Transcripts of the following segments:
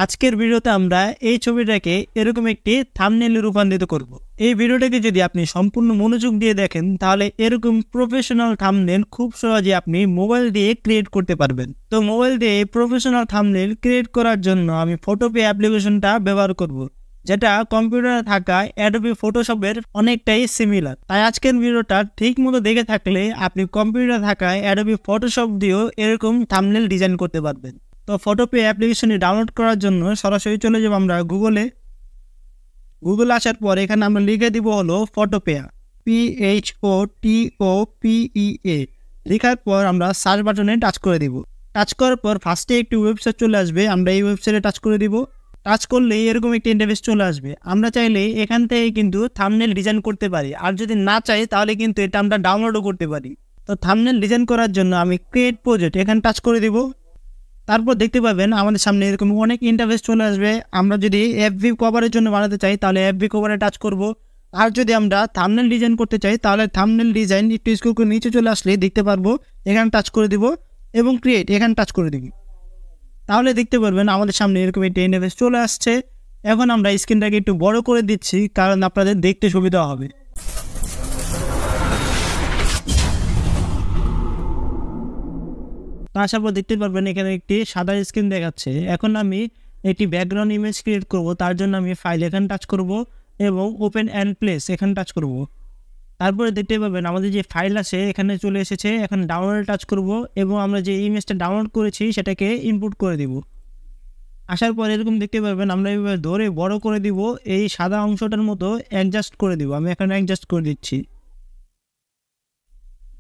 আজকের ভিডিওতে আমরা এই ছবিটাকে এরকম একটি থাম্বনেইলে রূপান্তরিত করব। এই ভিডিওটাকে যদি আপনি সম্পূর্ণ মনোযোগ দিয়ে দেখেন তাহলে এরকম প্রফেশনাল থাম্বনেইল খুব সহজে আপনি মোবাইল দিয়ে ক্রিয়েট করতে পারবেন। তো মোবাইল দিয়ে প্রফেশনাল থাম্বনেইল ক্রিয়েট করার জন্য আমি ফটোপে অ্যাপ্লিকেশনটা ব্যবহার করব, যেটা কম্পিউটারে থাকা অ্যাডোবি ফটোশপের অনেকটাই সিমিলার। তাই আজকের ভিডিওটা ঠিক মতো দেখে থাকলে আপনি কম্পিউটারে থাকা অ্যাডোবি ফটোশপ দিয়েও এরকম থাম্বনেইল ডিজাইন করতে পারবেন। তো ফটোপে অ্যাপ্লিকেশনটি ডাউনলোড করার জন্য সরাসরি চলে যাব আমরা গুগলে আসার পর এখানে আমরা লিখে দিব হলো ফটোপেয়া, PHOTOPEA। লেখার পর আমরা সার্চ বাটনে টাচ করে দিব। টাচ করার পর ফার্স্টে একটি ওয়েবসাইট চলে আসবে, আমরা এই ওয়েবসাইটে টাচ করে দিব। টাচ করলে এরকম একটি ইন্টারফেস চলে আসবে। আমরা চাইলে এখান থেকে কিন্তু থাম্বনেইল ডিজাইন করতে পারি, আর যদি না চাই তাহলে কিন্তু এটা আমরা ডাউনলোডও করতে পারি। তো থাম্বনেইল ডিজাইন করার জন্য আমি ক্রিয়েট প্রজেক্ট এখানে টাচ করে দিব। তারপর দেখতে পাবেন আমাদের সামনে এরকম অনেক ইন্টারফেস চলে আসবে। আমরা যদি এফবি কভারের জন্য বানাতে চাই তাহলে এফবি কভারে টাচ করব, আর যদি আমরা থাম্বনেইল ডিজাইন করতে চাই তাহলে থাম্বনেইল ডিজাইন একটু স্ক্রল করে নিচে চলে আসলে দেখতে পারবো, এখানে টাচ করে দিব এবং ক্রিয়েট এখানে টাচ করে দিব। তাহলে দেখতে পারবেন আমাদের সামনে এরকম একটি ইন্টারফেস চলে আসছে। এখন আমরা স্ক্রিনটাকে একটু বড় করে দিচ্ছি কারণ আপনাদের দেখতে সুবিধা হবে। আসার পর দেখতে পারবেন এখানে একটি সাদা স্ক্রিন দেখাচ্ছে। এখন আমি একটি ব্যাকগ্রাউন্ড ইমেজ ক্রিয়েট করব, তার জন্য আমি ফাইল এখানে টাচ করব এবং ওপেন অ্যান্ড প্লেস এখানে টাচ করব। তারপরে দেখতে পাবেন আমাদের যে ফাইল আছে এখানে চলে এসেছে। এখন ডাউনলোডে টাচ করব এবং আমরা যে ইমেজটা ডাউনলোড করেছি সেটাকে ইনপুট করে দিব। আসার পর এরকম দেখতে পাবেন আমরা এইভাবে ধরে বড় করে দিব, এই সাদা অংশটার মতো অ্যাডজাস্ট করে দিব। আমি এখানে অ্যাডজাস্ট করে দিচ্ছি।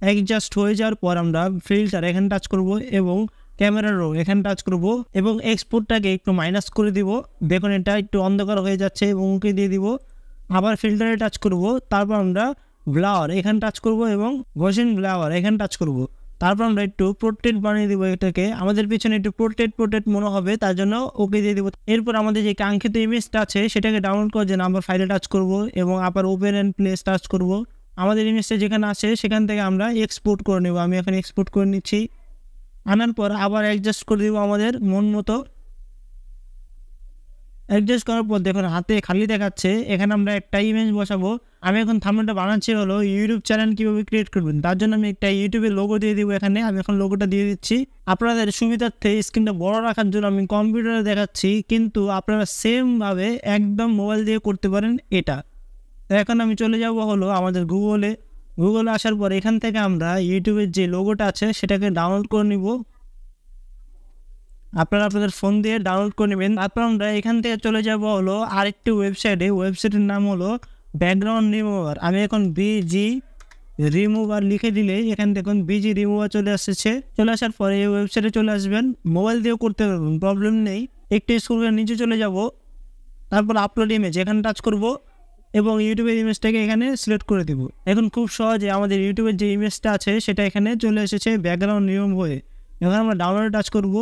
অ্যাডজাস্ট হয়ে যাওয়ার পর আমরা ফিল্টার এখানে টাচ করব এবং ক্যামেরা রো এখানে টাচ করব এবং এক্সপোর্টটাকে একটু মাইনাস করে দিব। দেখুন এটা একটু অন্ধকার হয়ে যাচ্ছে এবং ওকে দিয়ে দিব। আবার ফিল্টারে টাচ করব, তারপর আমরা ব্লাওয়ার এখানে টাচ করব এবং গসিয়ান ব্লাওয়ার এখানে টাচ করব। তারপর আমরা একটু পোর্ট্রেট বানিয়ে দিব। এটাকে আমাদের পিছনে একটু পোর্ট্রেট মনে হবে, তার জন্য ওকে দিয়ে দিব। এরপর আমাদের যে কাঙ্ক্ষিত ইমেজটা আছে সেটাকে ডাউনলোড করার জন্য আমরা ফাইলে টাচ করব এবং আবার ওপেন অ্যান্ড প্লেস টাচ করব। আমাদের ইমেজটা যেখানে আছে সেখান থেকে আমরা এক্সপোর্ট করে নেব। আমি এখানে এক্সপোর্ট করে নিচ্ছি। আনার পর আবার অ্যাডজাস্ট করে দেবো আমাদের মন মতো। অ্যাডজাস্ট করার পর দেখুন হাতে খালি দেখাচ্ছে, এখানে আমরা একটা ইমেজ বসাবো। আমি এখন থাম্বনেলটা বানাচ্ছি হলো ইউটিউব চ্যানেল কীভাবে ক্রিয়েট করবেন, তার জন্য আমি একটা ইউটিউবের লোগো দিয়ে দিব। এখানে আমি এখন লোগোটা দিয়ে দিচ্ছি। আপনাদের সুবিধার্থে স্ক্রিনটা বড় রাখার জন্য আমি কম্পিউটারে দেখাচ্ছি, কিন্তু আপনারা সেমভাবে একদম মোবাইল দিয়ে করতে পারেন এটা। তো এখন আমি চলে যাব হলো আমাদের গুগলে আসার পর এখান থেকে আমরা ইউটিউবের যে লোগোটা আছে সেটাকে ডাউনলোড করে নিব। আপনারা আপনাদের ফোন দিয়ে ডাউনলোড করে নেবেন। তারপর আমরা এখান থেকে চলে যাব হলো আরেকটি ওয়েবসাইটের নাম হলো ব্যাকগ্রাউন্ড রিমুভার। আমি এখন বিজি রিমুভার লিখে দিলে এখান দেখুন বিজি রিমুভার চলে আসার পরে এই ওয়েবসাইটে চলে আসবেন। মোবাইল দিয়েও করতে পারবেন, প্রবলেম নেই। একটু স্ক্রল করে নিচে চলে যাব, তারপর আপলোড ইমেজ এখানে টাচ করব এবং ইউটিউবের ইমেজটাকে এখানে সিলেক্ট করে দেব। এখন খুব সহজে আমাদের ইউটিউবের যে ইমেজটা আছে সেটা এখানে চলে এসেছে ব্যাকগ্রাউন্ড রিমুভ হয়ে। এখন আমরা ডাউনলোডে টাচ করব।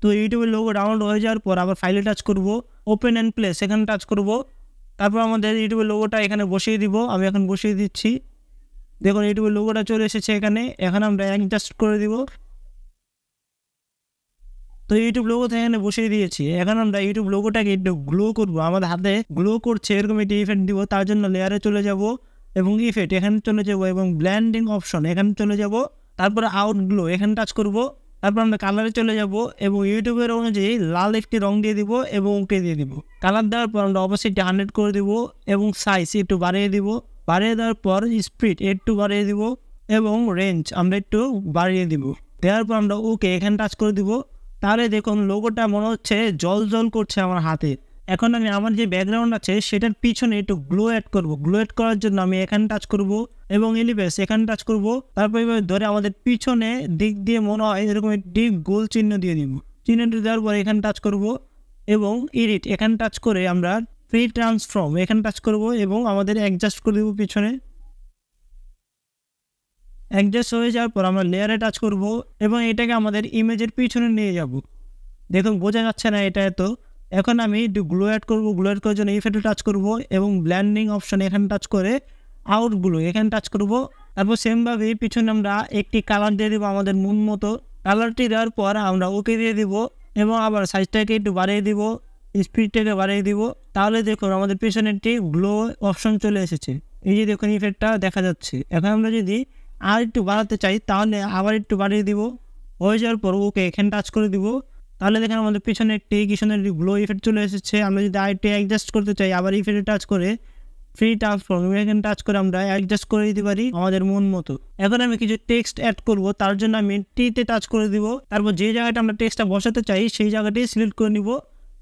তো ইউটিউবের লোগো ডাউনলোড হয়ে যাওয়ার পর আবার ফাইলে টাচ করব, ওপেন অ্যান্ড প্লেস এখানে টাচ করব। তারপর আমাদের ইউটিউবের লোগোটা এখানে বসিয়ে দিব। আমি এখন বসিয়ে দিচ্ছি। দেখুন ইউটিউবের লোগোটা চলে এসেছে এখানে। এখন আমরা অ্যাডজাস্ট করে দিব। তো ইউটিউব লোগোতে এখানে বসিয়ে দিয়েছি। এখন আমরা ইউটিউব লোগোটাকে একটু গ্লো করবো। আমাদের হাতে গ্লো করছে এরকম একটি ইফেক্ট দিব, তার জন্য লেয়ারে চলে যাব এবং ইফেক্ট এখানে চলে যাব এবং ব্ল্যান্ডিং অপশন এখানে চলে যাব। তারপরে আউট গ্লো এখানে টাচ করব। তারপর আমরা কালারে চলে যাব এবং ইউটিউবের অনুযায়ী লাল একটি রং দিয়ে দিব এবং ওকে দিয়ে দিব। কালার দেওয়ার পর আমরা অবশ্যই 100 করে দিব এবং সাইজ একটু বাড়িয়ে দিব। বাড়িয়ে দেওয়ার পর স্পিড একটু বাড়িয়ে দিব এবং রেঞ্জ আমরা একটু বাড়িয়ে দিব। দেওয়ার পর আমরা ওকে এখানে টাচ করে দিব। তাহলে দেখুন লোগোটা মনে হচ্ছে জল করছে আমার হাতে। এখন আমি আমার যে ব্যাকগ্রাউন্ড আছে সেটার পিছনে একটু গ্লো অ্যাড করব। গ্লো অ্যাড করার জন্য আমি এখানে টাচ করব এবং এলিভেস এখানে টাচ করব। তারপর এভাবে ধরে আমাদের পিছনে দিক দিয়ে মনে হয় এরকম একটি গোল চিহ্ন দিয়ে দিব। চিহ্নটি দেওয়ার পর এখানে টাচ করব এবং এডিট এখানে টাচ করে আমরা ফ্রি ট্রান্সফর্ম এখানে টাচ করব এবং আমাদের অ্যাডজাস্ট করে দেবো পিছনে। অ্যাডজাস্ট হয়ে যাওয়ার পর আমরা লেয়ারে টাচ করব এবং এটাকে আমাদের ইমেজের পিছনে নিয়ে যাব। দেখুন বোঝা যাচ্ছে না এটা এত। এখন আমি একটু গ্লো অ্যাড করবো। গ্লো অ্যাড করার জন্য ইফেক্টে টাচ করব এবং ব্ল্যান্ডিং অপশন এখানে টাচ করে আউট গ্লো এখানে টাচ করব। তারপর সেমভাবে পিছনে আমরা একটি কালার দিয়ে দেবো আমাদের মন মতো। কালারটি দেওয়ার পর আমরা ওকে দিয়ে দিব। এবং আবার সাইজটাকে একটু বাড়িয়ে দিব, স্পিডটাকে বাড়িয়ে দিব। তাহলে দেখুন আমাদের পেছনে একটি গ্লো অপশন চলে এসেছে। এই যে দেখুন ইফেক্টটা দেখা যাচ্ছে। এখন আমরা যদি আর একটু বাড়াতে চাই তাহলে আবার একটু বাড়িয়ে দিব। হয়ে যাওয়ার পর ওকে এখানে টাচ করে দিব। তাহলে দেখেন আমাদের পিছনে একটি গ্লো ইফেক্ট চলে এসেছে। আমরা যদি আর একটু অ্যাডজাস্ট করতে চাই আবার ইফেক্টে টাচ করে ফ্রি ট্রান্সফর্ম এখানে টাচ করে আমরা অ্যাডজাস্ট করে দিতে পারি আমাদের মন মতো। এখন আমি কিছু টেক্সট অ্যাড করব, তার জন্য আমি টিতে টাচ করে দিব। তারপর যে জায়গাটা আমরা টেক্সটটা বসাতে চাই সেই জায়গাটি সিলেক্ট করে নিব।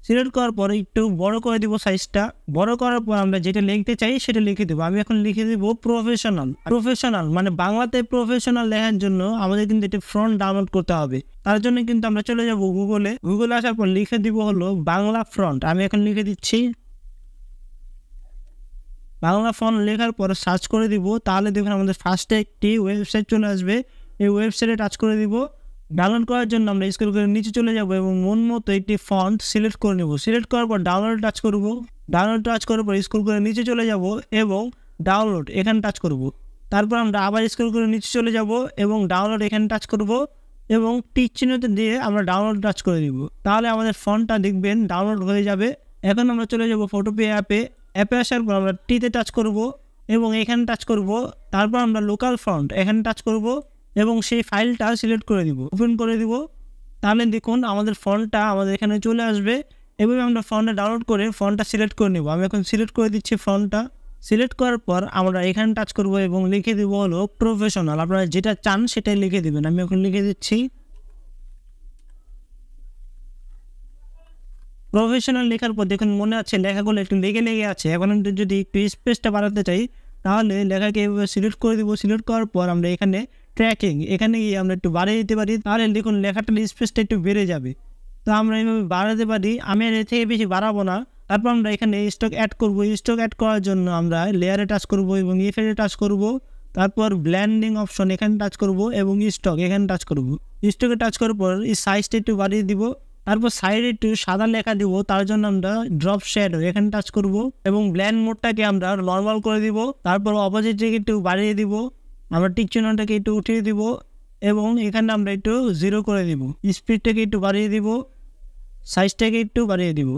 সিলেক্ট করার পর একটু বড় করে দিব সাইজটা। বড় করার পর আমরা যেটা লিখতে চাই সেটা লিখে দেবো। আমি এখন লিখে দেবো প্রফেশনাল মানে বাংলাতে প্রফেশনাল লেখার জন্য আমাদের কিন্তু একটি ফন্ট ডাউনলোড করতে হবে। তার জন্য কিন্তু আমরা চলে যাব গুগলে আসার পর লিখে দিব হলো বাংলা ফন্ট। আমি এখন লিখে দিচ্ছি বাংলা ফন্ট। লেখার পর সার্চ করে দিব। তাহলে দেখুন আমাদের ফার্স্টে একটি ওয়েবসাইট চলে আসবে। এই ওয়েবসাইটে টাচ করে দিব। ডাউনলোড করার জন্য আমরা স্ক্রল করে নিচে চলে যাব এবং মন মতো একটি ফন্ট সিলেক্ট করে নেব। সিলেক্ট করার পর ডাউনলোড টাচ করব। ডাউনলোড টাচ করার পর স্ক্রল করে নিচে চলে যাব এবং ডাউনলোড এখানে টাচ করব। তারপর আমরা আবার স্ক্রল করে নিচে চলে যাব এবং ডাউনলোড এখানে টাচ করব এবং টিক চিহ্নতে দিয়ে আমরা ডাউনলোড টাচ করে দিব। তাহলে আমাদের ফন্টটা দেখবেন ডাউনলোড হয়ে যাবে। এখন আমরা চলে যাব ফটোপে অ্যাপে আসার পর আমরা টিতে টাচ করব এবং এখানে টাচ করব। তারপর আমরা লোকাল ফন্ট এখানে টাচ করব এবং সেই ফাইলটা সিলেক্ট করে দিব, ওপেন করে দিব। তাহলে দেখুন আমাদের ফন্টটা আমাদের এখানে চলে আসবে। এভাবে আমরা ফন্টটা ডাউনলোড করে ফন্টটা সিলেক্ট করে নেব। আমি এখন সিলেক্ট করে দিচ্ছি ফন্টটা। সিলেক্ট করার পর আমরা এখানে টাচ করব এবং লিখে দেব হলো প্রফেশনাল। আপনারা যেটা চান সেটাই লিখে দেবেন। আমি এখন লিখে দিচ্ছি প্রফেশনাল। লেখার পর দেখুন মনে আছে লেখাগুলো একটু লেগে আছে। এখন যদি একটু স্পেসটা বাড়াতে চাই তাহলে লেখাকে এভাবে সিলেক্ট করে দিব। সিলেক্ট করার পর আমরা এখানে ট্র্যাকিং এখানে গিয়ে আমরা একটু বাড়িয়ে দিতে পারি। তাহলে দেখুন লেখাটার স্পেসটা একটু বেড়ে যাবে। তো আমরা এইভাবে বাড়াতে পারি। আমি এর থেকে বেশি বাড়াবো না। তারপর আমরা এখানে স্টক অ্যাড করব। স্টক অ্যাড করার জন্য আমরা লেয়ারে টাচ করব এবং ইফেক্টে টাচ করব। তারপর ব্লেন্ডিং অপশন এখানে টাচ করব এবং স্টক এখানে টাচ করব। স্টকে টাচ করার পর এই সাইজটা একটু বাড়িয়ে দিব। তারপর সাইডে একটু সাদা লেখা দিব। তার জন্য আমরা ড্রপ শ্যাডো এখানে টাচ করব এবং ব্ল্যান্ড মোডটাকে আমরা নর্মাল করে দিব। তারপর অপোজিটটাকে একটু বাড়িয়ে দিব। আমরা টিক চিহ্নটাকে একটু উঠিয়ে দিব এবং এখানে আমরা একটু 0 করে দিব। স্পিডটাকে একটু বাড়িয়ে দিব, সাইজটাকে একটু বাড়িয়ে দিব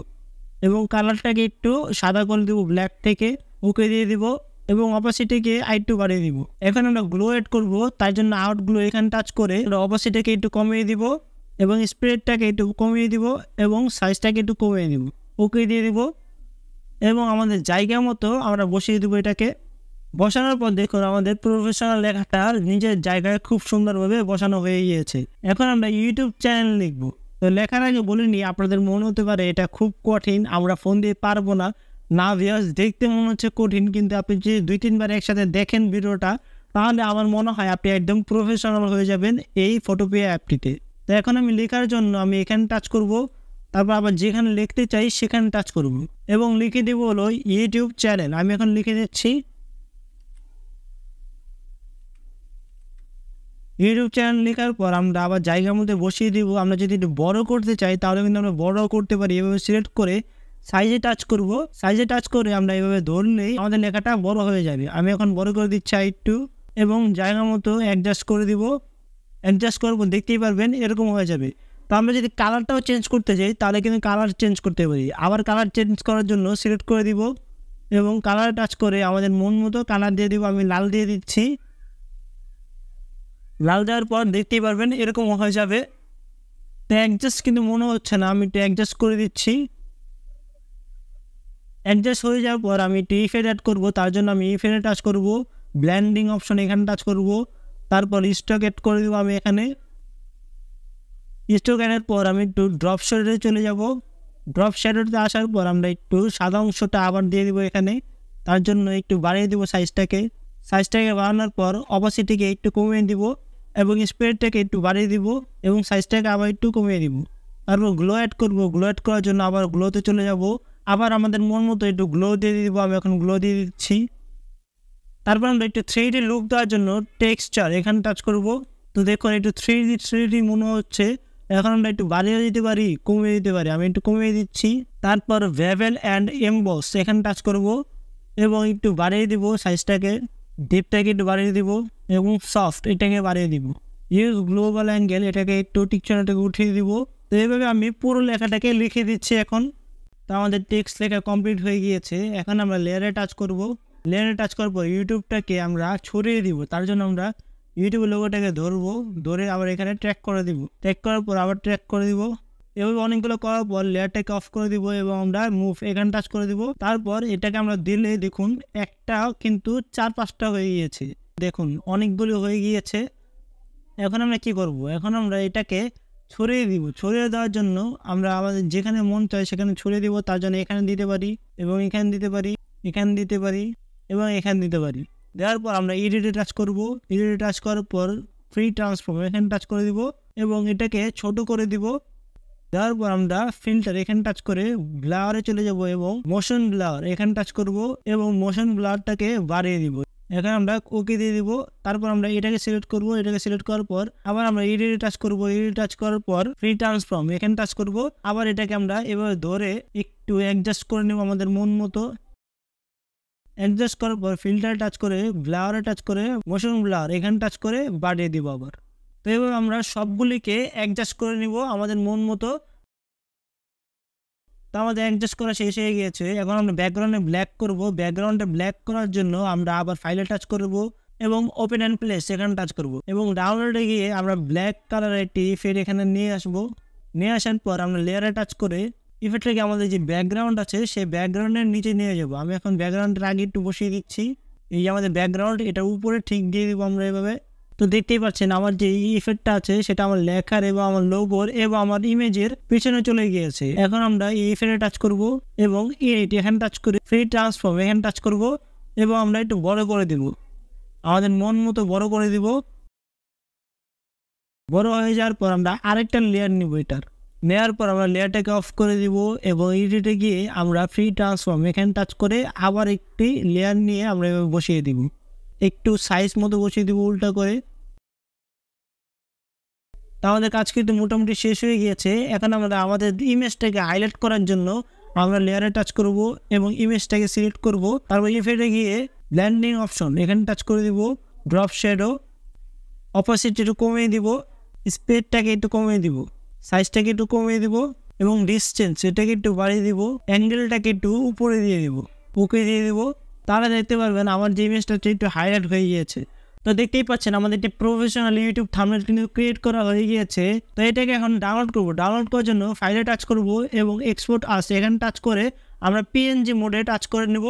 এবং কালারটাকে একটু সাদা করে দিব ব্ল্যাক থেকে। ওকে দিয়ে দিব এবং অপোজিটটাকে আরেকটু বাড়িয়ে দিব। এখন আমরা গ্লো এড করব, তার জন্য আউট গ্লো এখানে টাচ করে আমরা অপোজিটটাকে একটু কমিয়ে দিব এবং স্প্রেডটাকে একটু কমিয়ে দিব এবং সাইজটাকে একটু কমিয়ে দিব। ওকে দিয়ে দিব এবং আমাদের জায়গা মতো আমরা বসিয়ে দেবো এটাকে। বসানোর পর দেখুন আমাদের প্রফেশনাল লেখাটা নিজের জায়গায় খুব সুন্দরভাবে বসানো হয়ে গিয়েছে। এখন আমরা ইউটিউব চ্যানেল লিখব। তো লেখার আগে বলিনি আপনাদের মনে হতে পারে এটা খুব কঠিন, আমরা ফোন দিয়ে পারবো না। না ভিউয়ার্স, দেখতে মনে হচ্ছে কঠিন, কিন্তু আপনি যদি 2-3 বার একসাথে দেখেন ভিডিওটা তাহলে আমার মনে হয় আপনি একদম প্রফেশনাল হয়ে যাবেন এই ফটোপে অ্যাপটিতে। তো এখন আমি লেখার জন্য আমি এখানে টাচ করব। তারপর আবার যেখানে লিখতে চাই সেখানে টাচ করব এবং লিখে দেবো হলো ইউটিউব চ্যানেল। আমি এখন লিখে দিচ্ছি ইউটিউব চ্যানেল। লেখার পর আমরা আবার জায়গার মধ্যে বসিয়ে দিব। আমরা যদি একটু বড় করতে চাই তাহলে কিন্তু আমরা বড় করতে পারি। এভাবে সিলেক্ট করে সাইজে টাচ করব। সাইজে টাচ করে আমরা এভাবে ধরলেই আমাদের লেখাটা বড় হয়ে যাবে। আমি এখন বড় করে দিচ্ছি একটু এবং জায়গা মতো অ্যাডজাস্ট করে দিব। অ্যাডজাস্ট করবো, দেখতেই পারবেন এরকম হয়ে যাবে। তো আমরা যদি কালারটাও চেঞ্জ করতে চাই তাহলে কিন্তু কালার চেঞ্জ করতে পারি। আবার কালার চেঞ্জ করার জন্য সিলেক্ট করে দিব এবং কালার টাচ করে আমাদের মন মতো কালার দিয়ে দিব। আমি লাল দিয়ে দিচ্ছি। লাল দেওয়ার পর দেখতেই পারবেন এরকম হয়ে যাবে। তো অ্যাডজাস্ট কিন্তু মনে হচ্ছে না, আমি একটু অ্যাডজাস্ট করে দিচ্ছি। অ্যাডজাস্ট হয়ে যাওয়ার পর আমি একটু ইফেক্ট অ্যাড করবো। তার জন্য আমি ইফেক্টে টাচ করব, ব্লেন্ডিং অপশন এখানে টাচ করব। তারপর স্টক অ্যাড করে দেবো। আমি এখানে স্টক অ্যাডের পর আমি একটু ড্রপ শ্যাডোতে চলে যাব। ড্রপ শ্যাডোতে আসার পর আমরা একটু সাদা অংশটা আবার দিয়ে দেবো এখানে। তার জন্য একটু বাড়িয়ে দেবো সাইজটাকে। বাড়ানোর পর অপোজিটকে একটু কমিয়ে দিব এবং স্প্রেডটাকে একটু বাড়িয়ে দিব এবং সাইজটাকে আবার একটু কমিয়ে দিব। তারপর গ্লো অ্যাড করব। গ্লো অ্যাড করার জন্য আবার গ্লোতে চলে যাব। আবার আমাদের মন মতো একটু গ্লো দিয়ে দিব। আমি এখন গ্লো দিয়ে দিচ্ছি। তারপর আমরা একটু 3D লুক দেওয়ার জন্য টেক্সচার এখানে টাচ করব। তো দেখুন একটু 3D মনে হচ্ছে। এখন আমরা একটু বাড়িয়ে দিতে পারি, কমিয়ে দিতে পারি। আমি একটু কমিয়ে দিচ্ছি। তারপর ভেভেল অ্যান্ড এমবস এখানে টাচ করব এবং একটু বাড়িয়ে দিব সাইজটাকে। ডিপটাকে একটু বাড়িয়ে দিব এবং সফট এটাকে বাড়িয়ে দিব। ইউজ গ্লোবাল অ্যাঙ্গেল এটাকে একটু টিকচারটাকে উঠিয়ে দিব তো এইভাবে আমি পুরো লেখাটাকে লিখে দিচ্ছি এখন। তো আমাদের টেক্সট লেখা কমপ্লিট হয়ে গিয়েছে। এখন আমরা লেয়ারে টাচ করব। লেয়ারে টাচ করার পর ইউটিউবটাকে আমরা ছড়িয়ে দিব। তার জন্য আমরা ইউটিউব লোগোটাকে ধরবো, ধরে আবার এখানে ট্র্যাক করে দিব। ট্র্যাক করার পর আবার ট্র্যাক করে দিব। এভাবে অনেকগুলো করার পর লেয়ারটাকে অফ করে দিব এবং আমরা মুভ এখানে টাচ করে দিব। তারপর এটাকে আমরা দিলে দেখুন একটা কিন্তু 4-5টা হয়ে গিয়েছে। দেখুন অনেকগুলো হয়ে গিয়েছে। এখন আমরা কি করব? এখন আমরা এটাকে ছড়িয়ে দিব। ছড়িয়ে দেওয়ার জন্য আমরা আমাদের যেখানে মন চায় সেখানে ছড়িয়ে দিব। তার জন্য এখানে দিতে পারি এবং এখানে দিতে পারি, এখানে দিতে পারি এবং এখানে দিতে পারি। দেওয়ার পর আমরা এডিটে টাচ করব। এডিটে টাচ করার পর ফ্রি ট্রান্সফর্ম এখানে টাচ করে দিব এবং এটাকে ছোট করে দিব। দেওয়ার পর আমরা ফিল্টার এখানে টাচ করে ব্লারে চলে যাব এবং মোশন ব্লার এখানে টাচ করব এবং মোশন ব্লারটাকে বাড়িয়ে দিব। এখানে আমরা ওকে দিয়ে দিব। তারপর আমরা এটাকে সিলেক্ট করব। এটাকে সিলেক্ট করার পর আবার আমরা এডিটে টাচ করব। এডিটে টাচ করার পর ফ্রি ট্রান্সফর্ম এখানে টাচ করব। আবার এটাকে আমরা এভাবে ধরে একটু অ্যাডজাস্ট করে নেব আমাদের মন মতো। অ্যাডজাস্ট করার পর ফিল্টার টাচ করে ব্লারে টাচ করে মোশন ব্লার এখানে টাচ করে বাড়িয়ে দিব আবার। তো এভাবে আমরা সবগুলিকে অ্যাডজাস্ট করে নিব আমাদের মন মতো। তো আমাদের অ্যাডজাস্ট করা শেষ হয়ে গিয়েছে। এখন আমরা ব্যাকগ্রাউন্ডে ব্ল্যাক করব। ব্যাকগ্রাউন্ডে ব্ল্যাক করার জন্য আমরা আবার ফাইলে টাচ করব এবং ওপেন অ্যান্ড প্লেস এখানে টাচ করব এবং ডাউনলোডে গিয়ে আমরা ব্ল্যাক কালারের একটি ইফেক্ট এখানে নিয়ে আসব। নিয়ে আসার পর আমরা লেয়ারে টাচ করে ইফেক্টটাকে আমাদের যে ব্যাকগ্রাউন্ড আছে সেই ব্যাকগ্রাউন্ডের নিচে নিয়ে যাব। আমি এখন ব্যাকগ্রাউন্ডের আগে একটু বসিয়ে দিচ্ছি। এই যে আমাদের ব্যাকগ্রাউন্ড, এটা উপরে ঠিক দিয়ে দিব আমরা এভাবে। তো দেখতেই পাচ্ছেন আমার যে ইফেক্টটা আছে সেটা আমার লেখার এবং আমার লোগোর এবং আমার ইমেজের পিছনে চলে গিয়েছে। এখন আমরা এই ইফেক্টে টাচ করব এবং এডিট এখানে টাচ করে ফ্রি ট্রান্সফর্ম এখানে টাচ করব এবং আমরা একটু বড় করে দিব, আমাদের মন মতো বড় করে দিব। বড় হয়ে যাওয়ার পর আমরা আরেকটা লেয়ার নিব। এটার নেওয়ার পর আমরা লেয়ারটাকে অফ করে দিব এবং এডিটে গিয়ে আমরা ফ্রি ট্রান্সফর্ম এখানে টাচ করে আবার একটি লেয়ার নিয়ে আমরা এভাবে বসিয়ে দিব। একটু সাইজ মতো বসিয়ে দিব উল্টা করে। তা আমাদের কাজ কিন্তু মোটামুটি শেষ হয়ে গিয়েছে। এখন আমরা আমাদের ইমেজটাকে হাইলাইট করার জন্য আমরা লেয়ারে টাচ করব এবং ইমেজটাকে সিলেক্ট করব। তারপর ইফেক্টে গিয়ে ব্লেন্ডিং অপশন এখানে টাচ করে দিব। ড্রপ শ্যাডো, অপোসিটি একটু কমিয়ে দিব, স্পিডটাকে একটু কমিয়ে দিব, সাইজটাকে একটু কমিয়ে দিব এবং ডিসটেন্স এটাকে একটু বাড়িয়ে দিব, অ্যাঙ্গেলটাকে একটু উপরে দিয়ে দিব, ওকে দিয়ে দিব। তারা দেখতে পারবেন আমার যে ইমেজটা একটু হাইলাইট হয়ে গিয়েছে। তো দেখতেই পাচ্ছেন আমাদের একটি প্রফেশনাল ইউটিউব থাম্বনেল কিন্তু ক্রিয়েট করা হয়ে গিয়েছে। তো এটাকে এখন ডাউনলোড করব। ডাউনলোড করার জন্য ফাইলে টাচ করব এবং এক্সপোর্ট আসে এখানে টাচ করে আমরা পিএনজি মোডে টাচ করে নেব।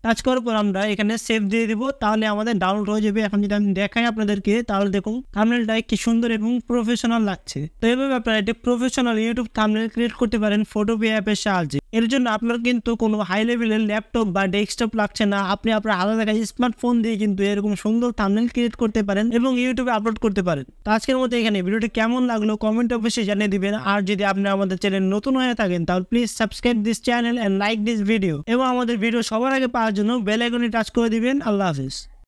টাচ করার পর আমরা এখানে সেভ দিয়ে দিব, তাহলে আমাদের ডাউনলোড হয়ে যাবে। এখন যদি আমি দেখাই আপনাদেরকে তাহলে দেখুন থাম্বনেলটা কি সুন্দর এবং প্রফেশনাল লাগছে। তো এইভাবে আপনারা একটি প্রফেশনাল ইউটিউব থাম্বনেল ক্রিয়েট করতে পারেন ফটোপি অ্যাপের সাহায্যে। এর জন্য আপনার কিন্তু কোনো হাই লেভেলের ল্যাপটপ বা ডেস্কটপ লাগছে না। আপনি আপনার হাতে থাকা স্মার্টফোন দিয়ে কিন্তু এরকম সুন্দর থাম্বনেল ক্রিয়েট করতে পারেন এবং ইউটিউবে আপলোড করতে পারেন। তো আজকের মতো এখানে ভিডিওটি কেমন লাগলো কমেন্ট অবশ্যই জানিয়ে দিবেন। আর যদি আপনি আমাদের চ্যানেল নতুন হয়ে থাকেন তাহলে please subscribe this channel and like this video এবং আমাদের ভিডিও সবার আগে পাওয়ার জন্য বেল আইকনে টাচ করে দিবেন। আল্লাহ হাফেজ।